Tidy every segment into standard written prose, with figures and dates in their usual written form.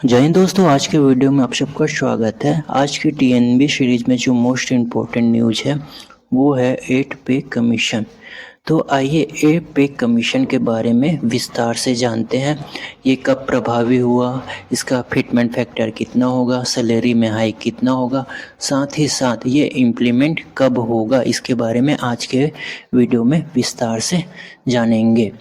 जय हिंद दोस्तों, आज के वीडियो में आप सबका स्वागत है। आज की टीएनबी सीरीज में जो मोस्ट इम्पोर्टेंट न्यूज़ है वो है 8 पे कमीशन। तो आइए 8 पे कमीशन के बारे में विस्तार से जानते हैं। ये कब प्रभावी हुआ, इसका फिटमेंट फैक्टर कितना होगा, सैलरी में हाइक कितना होगा, साथ ही साथ ये इम्प्लीमेंट कब होगा, इसके बारे में आज के वीडियो में विस्तार से जानेंगे।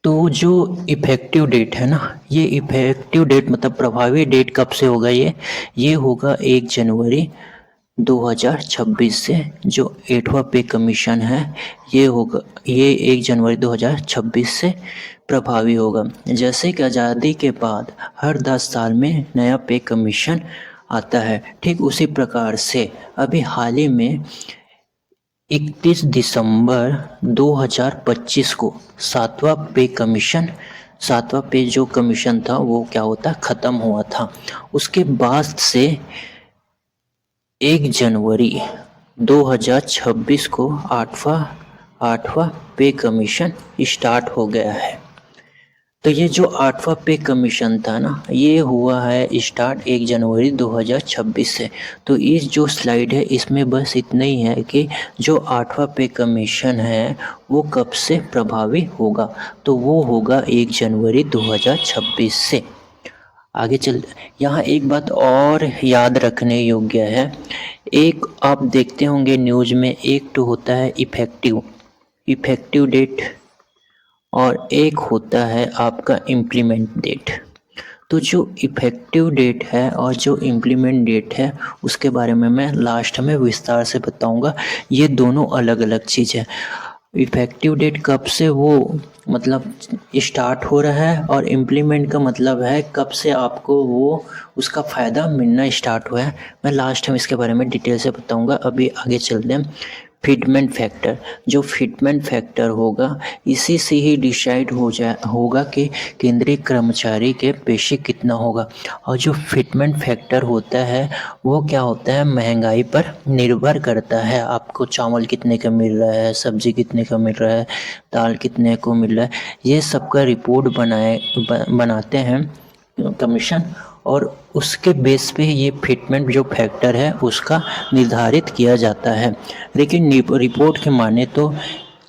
तो जो इफ़ेक्टिव डेट है ना, ये इफ़ेक्टिव डेट मतलब प्रभावी डेट कब से होगा, ये होगा 1 जनवरी 2026 से। जो 8वां पे कमीशन है ये 1 जनवरी 2026 से प्रभावी होगा। जैसे कि आज़ादी के बाद हर 10 साल में नया पे कमीशन आता है, ठीक उसी प्रकार से अभी हाल ही में 31 दिसंबर 2025 को सातवां पे जो कमीशन था वो क्या होता ख़त्म हुआ था। उसके बाद से 1 जनवरी 2026 को आठवां पे कमीशन स्टार्ट हो गया है। तो ये जो 8वां पे कमीशन था ना, ये हुआ है स्टार्ट 1 जनवरी 2026 से। तो इस जो स्लाइड है इसमें बस इतना ही है कि जो 8वां पे कमीशन है वो कब से प्रभावी होगा, तो वो होगा 1 जनवरी 2026 से। आगे चल, यहाँ एक बात और याद रखने योग्य है। एक आप देखते होंगे न्यूज़ में, एक तो होता है इफ़ेक्टिव डेट और एक होता है आपका इम्प्लीमेंट डेट। तो जो इफ़ेक्टिव डेट है और जो इम्प्लीमेंट डेट है उसके बारे में मैं लास्ट में विस्तार से बताऊंगा। ये दोनों अलग अलग चीज़ है। इफ़ेक्टिव डेट कब से वो मतलब स्टार्ट हो रहा है और इम्प्लीमेंट का मतलब है कब से आपको वो उसका फ़ायदा मिलना स्टार्ट हुआ है। मैं लास्ट में इसके बारे में डिटेल से बताऊंगा। अभी आगे चलते हैं। फिटमेंट फैक्टर, जो फिटमेंट फैक्टर होगा इसी से ही डिसाइड होगा कि केंद्रीय कर्मचारी के बेसिक कितना होगा। और जो फिटमेंट फैक्टर होता है वो क्या होता है, महंगाई पर निर्भर करता है। आपको चावल कितने का मिल रहा है, सब्जी कितने का मिल रहा है, दाल कितने को मिल रहा है, ये सब का रिपोर्ट बनाते हैं कमीशन, और उसके बेस पे ये फिटमेंट जो फैक्टर है उसका निर्धारित किया जाता है। लेकिन रिपोर्ट के माने तो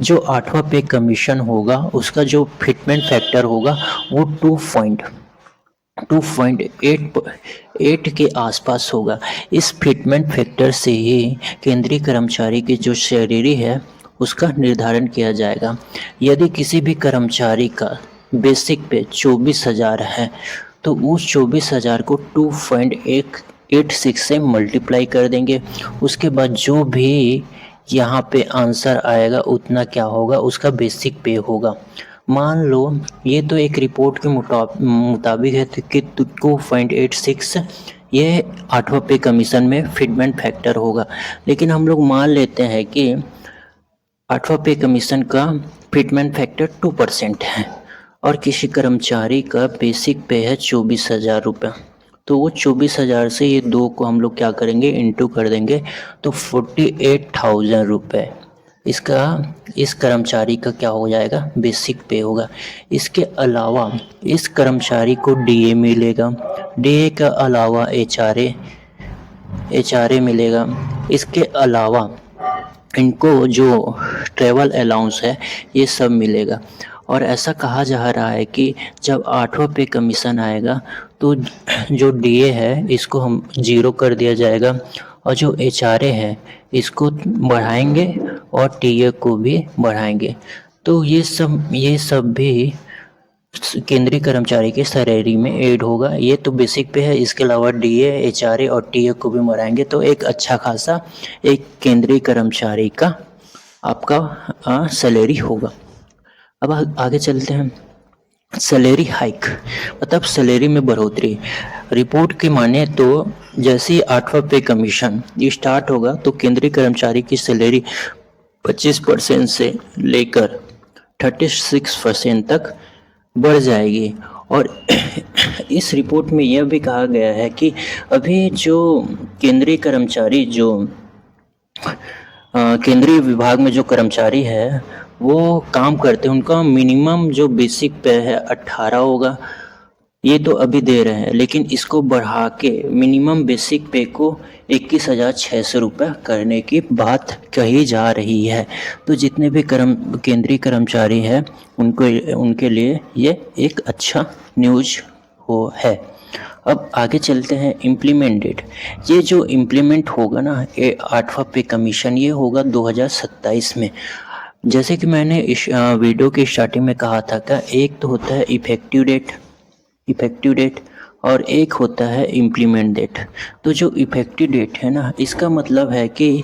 जो 8वां पे कमीशन होगा उसका जो फिटमेंट फैक्टर होगा वो 2.8 के आसपास होगा। इस फिटमेंट फैक्टर से ही केंद्रीय कर्मचारी की जो सैलरी है उसका निर्धारण किया जाएगा। यदि किसी भी कर्मचारी का बेसिक पे 24,000 है तो उस 24,000 को 2.86 से मल्टीप्लाई कर देंगे। उसके बाद जो भी यहाँ पे आंसर आएगा उतना क्या होगा, उसका बेसिक पे होगा। मान लो ये तो एक रिपोर्ट के मुताबिक है कि 2.86 ये 8वां पे कमीशन में फिटमेंट फैक्टर होगा। लेकिन हम लोग मान लेते हैं कि 8वां पे कमीशन का फिटमेंट फैक्टर 2% है और किसी कर्मचारी का बेसिक पे है 24,000 रुपये। तो वो 24,000 से ये दो को हम लोग क्या करेंगे, इंटू कर देंगे, तो 48,000 रुपये इसका इस कर्मचारी का क्या हो जाएगा, बेसिक पे होगा। इसके अलावा इस कर्मचारी को डीए मिलेगा, डीए का अलावा एचआरए मिलेगा। इसके अलावा इनको जो ट्रैवल अलाउंस है ये सब मिलेगा। और ऐसा कहा जा रहा है कि जब 8वां पे कमीशन आएगा तो जो डीए है इसको हम 0 कर दिया जाएगा और जो एचआरए है इसको बढ़ाएंगे और टीए को भी बढ़ाएंगे। तो ये सब भी केंद्रीय कर्मचारी के सैलरी में ऐड होगा। ये तो बेसिक पे है, इसके अलावा डीए, एचआरए और टीए को भी बढ़ाएंगे तो एक अच्छा खासा एक केंद्रीय कर्मचारी का आपका सैलरी होगा। अब आगे चलते हैं। सैलरी हाइक मतलब सैलरी में बढ़ोतरी। रिपोर्ट के माने तो जैसे ही 8वां पे कमीशन स्टार्ट होगा तो केंद्रीय कर्मचारी की सैलरी 25% से लेकर 36% तक बढ़ जाएगी। और इस रिपोर्ट में यह भी कहा गया है कि अभी जो केंद्रीय कर्मचारी जो केंद्रीय विभाग में जो कर्मचारी है वो काम करते हैं, उनका मिनिमम जो बेसिक पे है 18 होगा। ये तो अभी दे रहे हैं, लेकिन इसको बढ़ा के मिनिमम बेसिक पे को 21,600 रुपये करने की बात कही जा रही है। तो जितने भी केंद्रीय कर्मचारी हैं उनके लिए ये एक अच्छा न्यूज है। अब आगे चलते हैं इम्प्लीमेंट डेट। ये जो इम्प्लीमेंट होगा ना 8वां पे कमीशन, ये होगा 2027 में। जैसे कि मैंने इस वीडियो के स्टार्टिंग में कहा था कि एक तो होता है इफेक्टिव डेट और एक होता है इम्प्लीमेंट डेट। तो जो इफेक्टिव डेट है ना, इसका मतलब है कि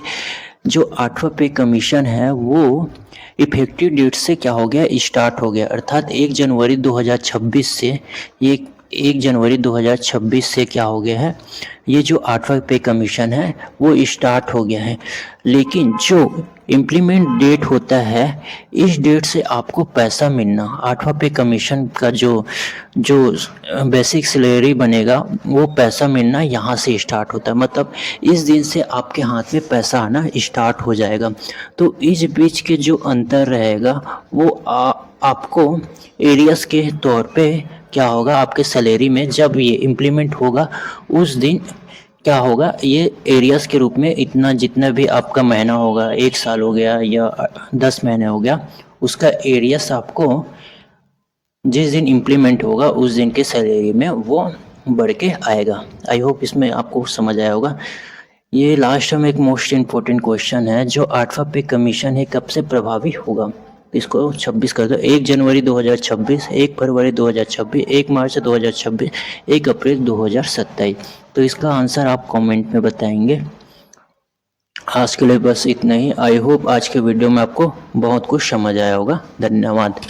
जो 8वां पे कमीशन है वो इफेक्टिव डेट से क्या हो गया, स्टार्ट हो गया। अर्थात 1 जनवरी 2026 से ये 1 जनवरी 2026 से क्या हो गया है, ये जो 8वां पे कमीशन है वो स्टार्ट हो गया है। लेकिन जो इम्प्लीमेंट डेट होता है, इस डेट से आपको पैसा मिलना, 8वां पे कमीशन का जो बेसिक सैलरी बनेगा वो पैसा मिलना यहाँ से स्टार्ट होता है। मतलब इस दिन से आपके हाथ में पैसा आना स्टार्ट हो जाएगा। तो इस बीच के जो अंतर रहेगा वो आपको एरियस के तौर पे क्या होगा, आपके सैलरी में जब ये इम्प्लीमेंट होगा उस दिन क्या होगा, ये एरियस के रूप में इतना जितना भी आपका महीना होगा, 1 साल हो गया या 10 महीने हो गया, उसका एरियस आपको जिस दिन इम्प्लीमेंट होगा उस दिन के सैलरी में वो बढ़ के आएगा। आई होप इसमें आपको समझ आया होगा। ये लास्ट में एक मोस्ट इम्पोर्टेंट क्वेश्चन है, जो 8वां पे कमीशन है कब से प्रभावी होगा, इसको 26 कर दो। 1 जनवरी 2026, 1 फरवरी 2026, 1 मार्च 2026, 1 अप्रैल 2027। तो इसका आंसर आप कमेंट में बताएंगे। आज के लिए बस इतना ही। आई होप आज के वीडियो में आपको बहुत कुछ समझ आया होगा। धन्यवाद।